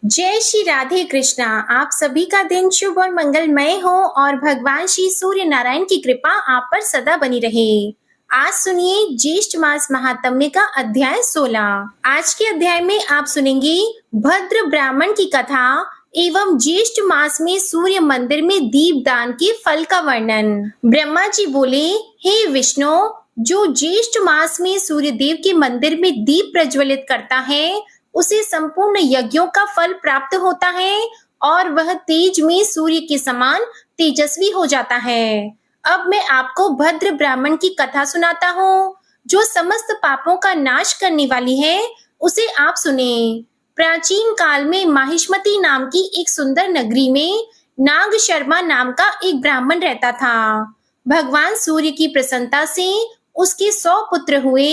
जय श्री राधे कृष्णा। आप सभी का दिन शुभ और मंगलमय हो और भगवान श्री सूर्य नारायण की कृपा आप पर सदा बनी रहे। आज सुनिए ज्येष्ठ मास महात्म्य का अध्याय 16। आज के अध्याय में आप सुनेंगे भद्र ब्राह्मण की कथा एवं ज्येष्ठ मास में सूर्य मंदिर में दीप दान के फल का वर्णन। ब्रह्मा जी बोले, हे विष्णु, जो ज्येष्ठ मास में सूर्य देव के मंदिर में दीप प्रज्वलित करता है उसे संपूर्ण यज्ञों का फल प्राप्त होता है और वह तेज में सूर्य के समान तेजस्वी हो जाता है। अब मैं आपको भद्र ब्राह्मण की कथा सुनाता हूँ जो समस्त पापों का नाश करने वाली है। उसे आप सुने। प्राचीन काल में माहिष्मती नाम की एक सुंदर नगरी में नाग शर्मा नाम का एक ब्राह्मण रहता था। भगवान सूर्य की प्रसन्नता से उसके 100 पुत्र हुए।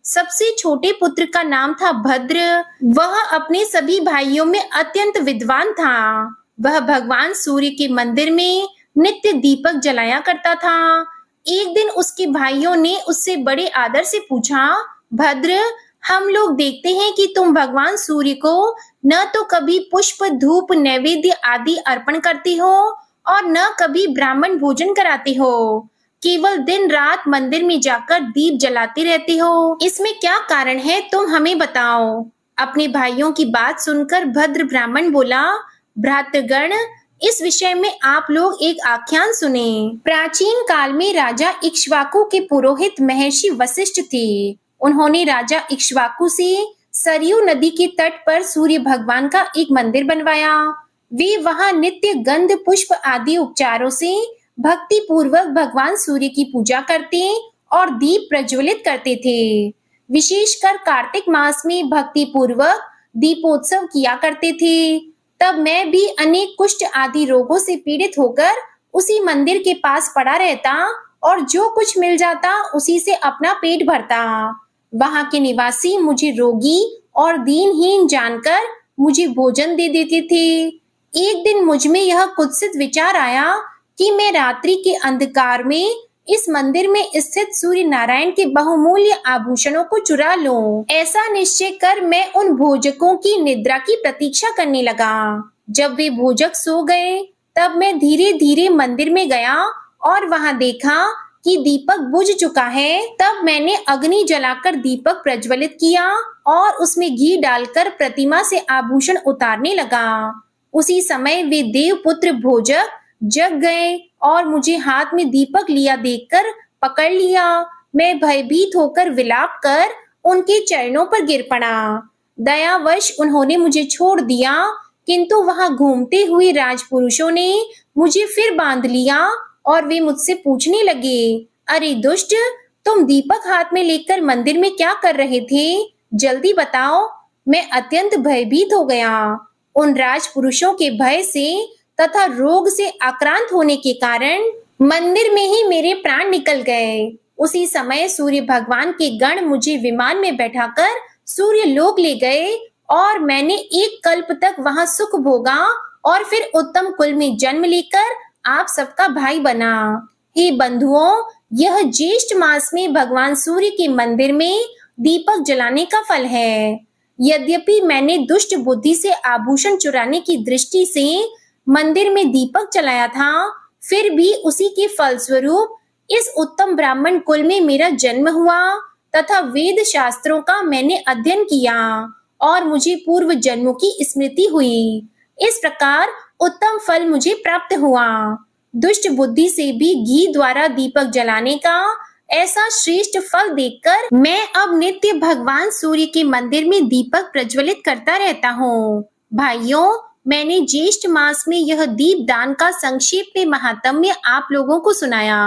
सबसे छोटे पुत्र का नाम था भद्र। वह अपने सभी भाइयों में अत्यंत विद्वान था। वह भगवान सूर्य के मंदिर में नित्य दीपक जलाया करता था। एक दिन उसके भाइयों ने उससे बड़े आदर से पूछा, भद्र, हम लोग देखते हैं कि तुम भगवान सूर्य को न तो कभी पुष्प, धूप, नैवेद्य आदि अर्पण करते हो और न कभी ब्राह्मण भोजन कराते हो। केवल दिन रात मंदिर में जाकर दीप जलाते रहते हो। इसमें क्या कारण है, तुम हमें बताओ। अपने भाइयों की बात सुनकर भद्र ब्राह्मण बोला, भ्रातृगण, इस विषय में आप लोग एक आख्यान सुने। प्राचीन काल में राजा इक्ष्वाकु के पुरोहित महर्षि वशिष्ठ थे। उन्होंने राजा इक्ष्वाकु से सरयू नदी के तट पर सूर्य भगवान का एक मंदिर बनवाया। वे वहां नित्य गंध, पुष्प आदि उपचारों से भक्ति पूर्वक भगवान सूर्य की पूजा करते और दीप प्रज्वलित करते थे। विशेषकर कार्तिक मास में भक्ति पूर्वक दीपोत्सव किया करते थे। तब मैं भी अनेक कुष्ठ आदि रोगों से पीड़ित होकर उसी मंदिर के पास पड़ा रहता और जो कुछ मिल जाता उसी से अपना पेट भरता। वहां के निवासी मुझे रोगी और दीनहीन जानकर मुझे भोजन दे देते थे। एक दिन मुझ में यह कुत्सित विचार आया कि मैं रात्रि के अंधकार में इस मंदिर में स्थित सूर्य नारायण के बहुमूल्य आभूषणों को चुरा लूं। ऐसा निश्चय कर मैं उन भोजकों की निद्रा की प्रतीक्षा करने लगा। जब वे भोजक सो गए तब मैं धीरे धीरे मंदिर में गया और वहां देखा कि दीपक बुझ चुका है। तब मैंने अग्नि जलाकर दीपक प्रज्वलित किया और उसमें घी डालकर प्रतिमा से आभूषण उतारने लगा। उसी समय वे देवपुत्र भोजक जग गए और मुझे हाथ में दीपक लिया देखकर पकड़ लिया। मैं भयभीत होकर विलाप कर उनके चरणों पर गिर पड़ा। दयावश उन्होंने मुझे छोड़ दिया, किंतु वहां घूमते हुए राजपुरुषों ने मुझे फिर बांध लिया और वे मुझसे पूछने लगे, अरे दुष्ट, तुम दीपक हाथ में लेकर मंदिर में क्या कर रहे थे? जल्दी बताओ। मैं अत्यंत भयभीत हो गया। उन राजपुरुषों के भय से तथा रोग से आक्रांत होने के कारण मंदिर में ही मेरे प्राण निकल गए। उसी समय सूर्य भगवान के गण मुझे विमान में बैठाकर सूर्य लोक ले गए और मैंने एक कल्प तक वहां सुख भोगा और फिर उत्तम कुल में जन्म लेकर आप सबका भाई बना। हे बंधुओं, यह ज्येष्ठ मास में भगवान सूर्य के मंदिर में दीपक जलाने का फल है। यद्यपि मैंने दुष्ट बुद्धि से आभूषण चुराने की दृष्टि से मंदिर में दीपक जलाया था, फिर भी उसी के फलस्वरूप इस उत्तम ब्राह्मण कुल में मेरा जन्म हुआ तथा वेद शास्त्रों का मैंने अध्ययन किया और मुझे पूर्व जन्मों की स्मृति हुई। इस प्रकार उत्तम फल मुझे प्राप्त हुआ। दुष्ट बुद्धि से भी घी द्वारा दीपक जलाने का ऐसा श्रेष्ठ फल देखकर मैं अब नित्य भगवान सूर्य के मंदिर में दीपक प्रज्वलित करता रहता हूँ। भाइयों, मैंने ज्येष्ठ मास में यह दीप दान का संक्षेप में महात्म्य आप लोगों को सुनाया।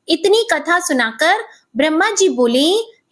इतनी कथा सुनाकर ब्रह्मा जी बोले,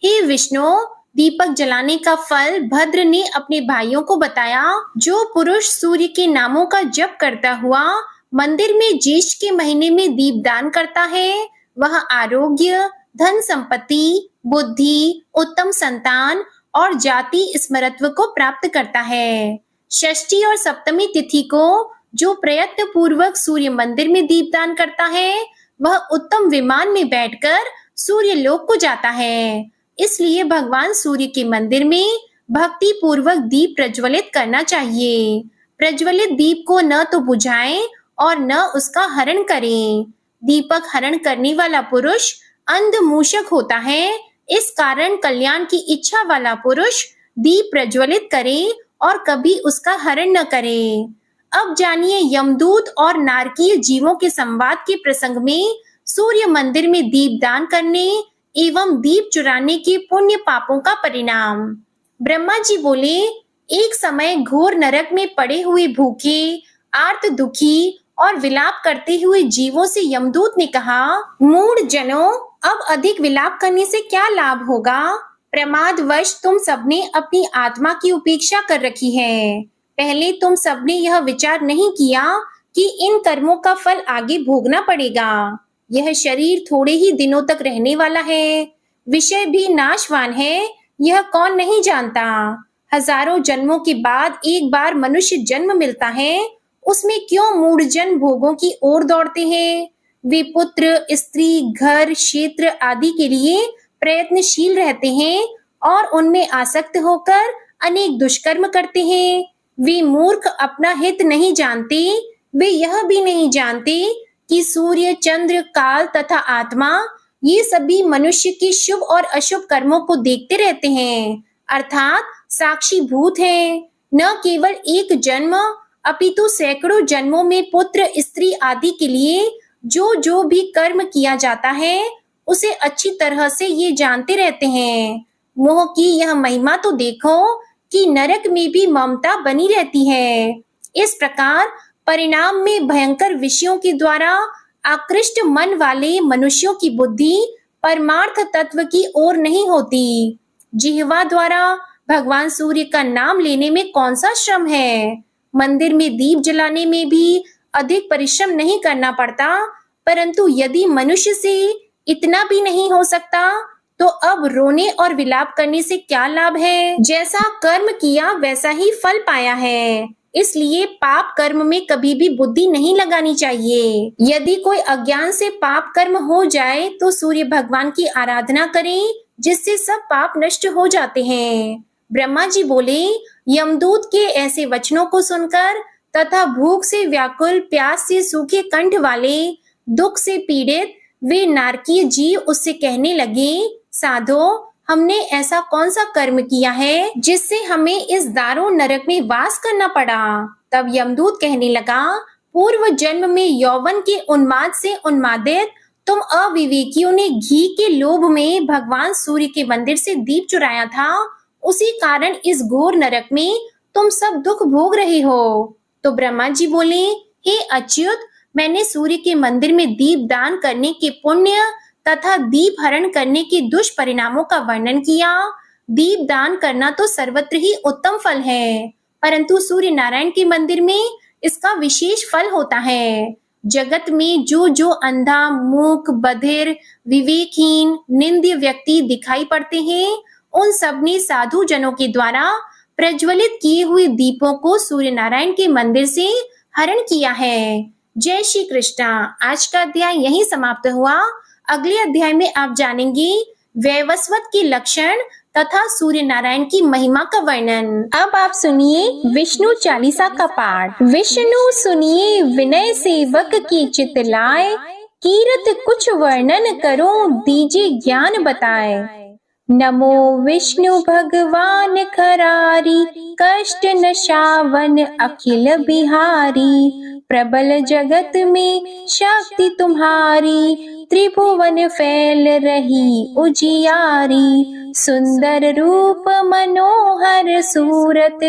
हे विष्णु, दीपक जलाने का फल भद्र ने अपने भाइयों को बताया। जो पुरुष सूर्य के नामों का जप करता हुआ मंदिर में ज्येष्ठ के महीने में दीप दान करता है, वह आरोग्य, धन संपत्ति, बुद्धि, उत्तम संतान और जाति स्मृतत्व को प्राप्त करता है। षष्ठी और सप्तमी तिथि को जो प्रयत्न पूर्वक सूर्य मंदिर में दीपदान करता है, वह उत्तम विमान में बैठकर सूर्य लोक को जाता है। इसलिए भगवान सूर्य के मंदिर में भक्ति पूर्वक दीप प्रज्वलित करना चाहिए। प्रज्वलित दीप को न तो बुझाएं और न उसका हरण करें। दीपक हरण करने वाला पुरुष अंध मूषक होता है। इस कारण कल्याण की इच्छा वाला पुरुष दीप प्रज्वलित करे और कभी उसका हरण न करे। अब जानिए यमदूत और नारकीय जीवों के संवाद के प्रसंग में सूर्य मंदिर में दीप दान करने एवं दीप चुराने के पुण्य पापों का परिणाम। ब्रह्मा जी बोले, एक समय घोर नरक में पड़े हुए भूखे, आर्त दुखी और विलाप करते हुए जीवों से यमदूत ने कहा, मूढ़ जनों, अब अधिक विलाप करने से क्या लाभ होगा? प्रमादवश तुम सबने अपनी आत्मा की उपेक्षा कर रखी है। पहले तुम सबने यह विचार नहीं किया कि इन कर्मों का फल आगे भोगना पड़ेगा। यह शरीर थोड़े ही दिनों तक रहने वाला है, विषय भी नाशवान है, यह कौन नहीं जानता। हजारों जन्मों के बाद एक बार मनुष्य जन्म मिलता है, उसमें क्यों मूढ़जन भोगों की ओर दौड़ते हैं? वे पुत्र, स्त्री, घर, क्षेत्र आदि के लिए प्रयत्नशील रहते हैं और उनमें आसक्त होकर अनेक दुष्कर्म करते हैं। वे मूर्ख अपना हित नहीं जानते। वे यह भी नहीं जानते कि सूर्य, चंद्र, काल तथा आत्मा ये सभी मनुष्य के शुभ और अशुभ कर्मों को देखते रहते हैं, अर्थात साक्षी भूत हैं। न केवल एक जन्म अपितु सैकड़ों जन्मों में पुत्र, स्त्री आदि के लिए जो जो भी कर्म किया जाता है उसे अच्छी तरह से ये जानते रहते हैं। मोह की यह महिमा तो देखो कि नरक में भी ममता बनी रहती है। इस प्रकार परिणाम में भयंकर विषयों के द्वारा आकृष्ट मन वाले मनुष्यों की बुद्धि परमार्थ तत्व की ओर नहीं होती। जिह्वा द्वारा भगवान सूर्य का नाम लेने में कौन सा श्रम है? मंदिर में दीप जलाने में भी अधिक परिश्रम नहीं करना पड़ता, परंतु यदि मनुष्य से इतना भी नहीं हो सकता तो अब रोने और विलाप करने से क्या लाभ है? जैसा कर्म किया वैसा ही फल पाया है। इसलिए पाप कर्म में कभी भी बुद्धि नहीं लगानी चाहिए। यदि कोई अज्ञान से पाप कर्म हो जाए तो सूर्य भगवान की आराधना करें, जिससे सब पाप नष्ट हो जाते हैं। ब्रह्मा जी बोले, यमदूत के ऐसे वचनों को सुनकर तथा भूख से व्याकुल, प्यास से सूखे कंठ वाले, दुख से पीड़ित वे नारकीय जीव उससे कहने लगे, साधो, हमने ऐसा कौन सा कर्म किया है जिससे हमें इस दारुण नरक में वास करना पड़ा? तब यमदूत कहने लगा, पूर्व जन्म में यौवन के उन्माद से उन्मादित तुम अविवेकियों ने घी के लोभ में भगवान सूर्य के मंदिर से दीप चुराया था, उसी कारण इस घोर नरक में तुम सब दुख भोग रहे हो। तो ब्रह्मा जी बोले, हे अच्युत, मैंने सूर्य के मंदिर में दीप दान करने के पुण्य तथा दीप हरण करने के दुष्परिणामों का वर्णन किया। दीप दान करना तो सर्वत्र ही उत्तम फल है, परंतु सूर्य नारायण के मंदिर में इसका विशेष फल होता है। जगत में जो जो अंधा, मूक, बधिर, विवेकहीन, निंद्य व्यक्ति दिखाई पड़ते हैं, उन सब ने साधु जनों के द्वारा प्रज्वलित किए हुए दीपों को सूर्य नारायण के मंदिर से हरण किया है। जय श्री कृष्णा। आज का अध्याय यहीं समाप्त हुआ। अगले अध्याय में आप जानेंगे वैवस्वत के लक्षण तथा सूर्य नारायण की महिमा का वर्णन। अब आप सुनिए विष्णु चालीसा का पाठ। विष्णु सुनिए विनय सेवक की चित लाए, कीरत कुछ वर्णन करो दीजिए ज्ञान बताए। नमो विष्णु भगवान खरारी, कष्ट नशावन अखिल बिहारी। प्रबल जगत में शक्ति तुम्हारी, त्रिभुवन फैल रही उजियारी। सुंदर रूप मनोहर सूरत,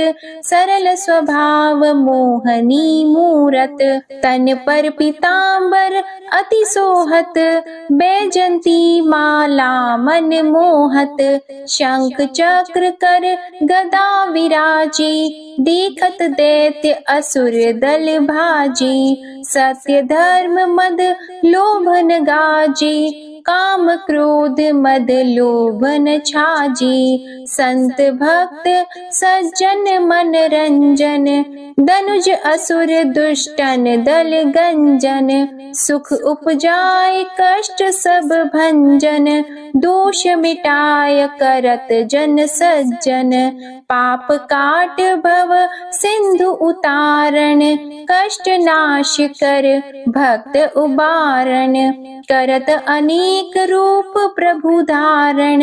सरल स्वभाव मोहनी मूरत। तन पर पीतांबर अति सोहत, बैजंती माला मन मोहत। शंख चक्र कर गदा विराजे, देखत दैत्य असुर दल भाजे। सत्य धर्म मद लोभन गाजे, काम क्रोध मद लोभ न छाजी। संत भक्त सज्जन मन रंजन, दनुज असुर दुष्टन दल गंजन। सुख उपजाय कष्ट सब भंजन, दोष मिटाय करत जन सज्जन। पाप काट भव सिंधु उतारण, कष्ट नाश कर भक्त उबारण। करत अनेक रूप प्रभु धारण,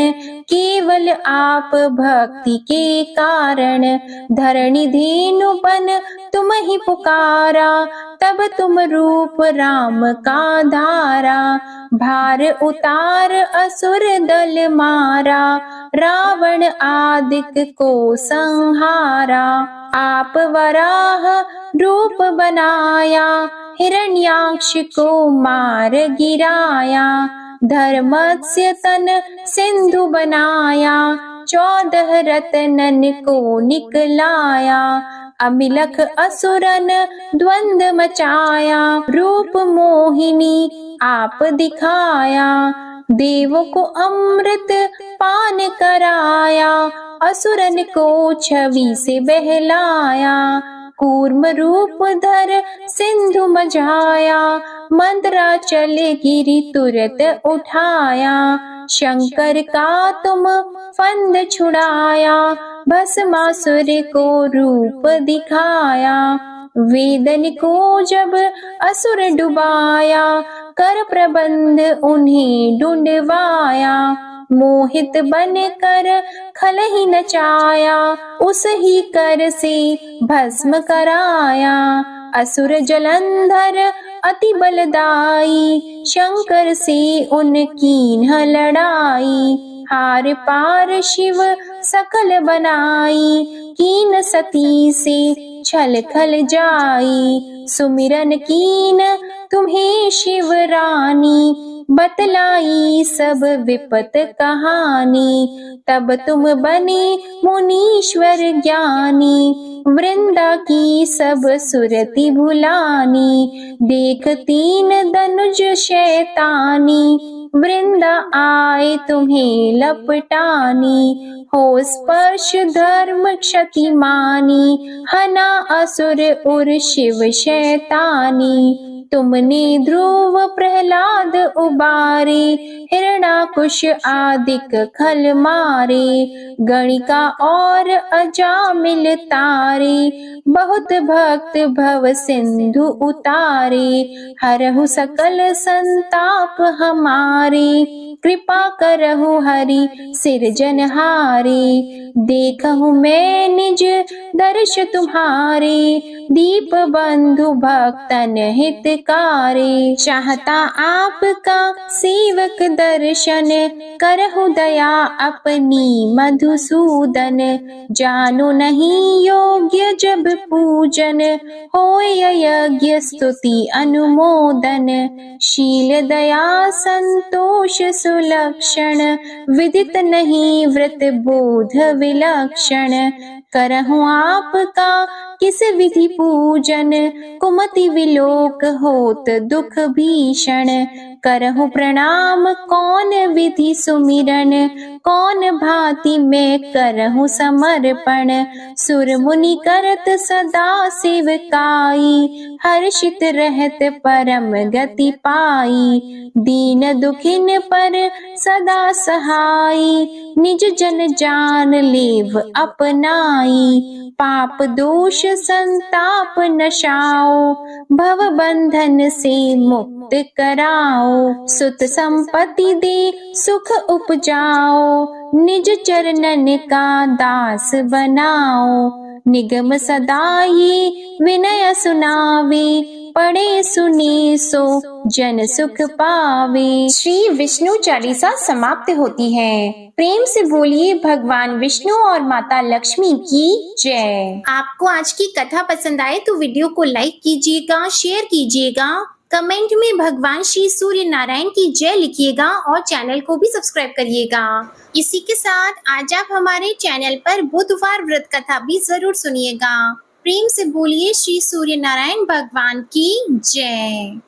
केवल आप भक्ति के कारण। धरणी धेनु बन तुम ही पुकारा, तब तुम रूप राम का धारा। भार उतार असुर दल मारा, रावण आदिक को संहारा। आप वराह रूप बनाया, हिरण्याक्ष को मार गिराया। धर्मस्य तन सिंधु बनाया, 14 रत्नन को निकलाया। अमिलख असुरन द्वंद मचाया, रूप मोहिनी आप दिखाया। देवों को अमृत पान कराया, असुरन को छवि से बहलाया। कूर्म रूप धर सिंधु मझाया, मंदराचल गिरि तुरत उठाया। शंकर का तुम फंद छुड़ाया, भस्मासुर को रूप दिखाया। वेदन को जब असुर डुबाया, कर प्रबंध उन्हें ढूंढवाया। मोहित बन कर खल ही नचाया, उस ही कर से भस्म कराया। असुर जलंधर अति बलदाई, शंकर से उनकी न लड़ाई। हार पार शिव सकल बनाई, कीन सती से छल खल जाई। सुमिरन कीन तुम्हें शिव रानी, बतलाई सब विपत कहानी। तब तुम बने मुनीश्वर ज्ञानी, वृंदा की सब सुरति भुलानी। देख 3 धनुज शैतानी, वृंदा आए तुम्हें लपटानी। हो स्पर्श धर्म क्षति मानी, हना असुर उर शिव शैतानी। तुमने ध्रुव प्रहलाद उबारे, हिरणाकुश आदिक खल मारे। गणिका और अजामिल तारे, बहुत भक्त भव सिंधु उतारे। हरहु सकल संताप हमारे, कृपा करहु हरि सिरजनहारे। देखहु मैं निज दर्श तुम्हारे, दीप बंधु भक्तन हितकारे। चाहता आपका सेवक दर्शन, करहु दया अपनी मधुसूदन। जानो नहीं योग्य जब पूजन, होय यज्ञ स्तुति अनुमोदन। शील दया संतोष सुलक्षण, विदित नहीं व्रत बोध विलक्षण। करहु आपका किस विधि पूजन, कुमति विलोक होत दुख भीषण। करहु प्रणाम कौन विधि सुमिरन, कौन भांति मैं करहु समर्पण। सुर मुनि करत सदा सेवकाई, हर्षित रहत परम गति पाई। दीन दुखिन पर सदा सहाई, निज जन जान लेव अपनाई। पाप दोष संताप नशाओ, भव बंधन से मुक्त कराओ। सुत संपत्ति दे सुख उपजाओ, निज चरणन का दास बनाओ। निगम सदा ये विनय सुनावे, पढ़े सुने सो जन सुख पावे। श्री विष्णु चालीसा समाप्त होती है। प्रेम से बोलिए भगवान विष्णु और माता लक्ष्मी की जय। आपको आज की कथा पसंद आए तो वीडियो को लाइक कीजिएगा, शेयर कीजिएगा, कमेंट में भगवान श्री सूर्य नारायण की जय लिखिएगा और चैनल को भी सब्सक्राइब करिएगा। इसी के साथ आज आप हमारे चैनल पर बुधवार व्रत कथा भी जरूर सुनिएगा। प्रेम से बोलिए श्री सूर्य नारायण भगवान की जय।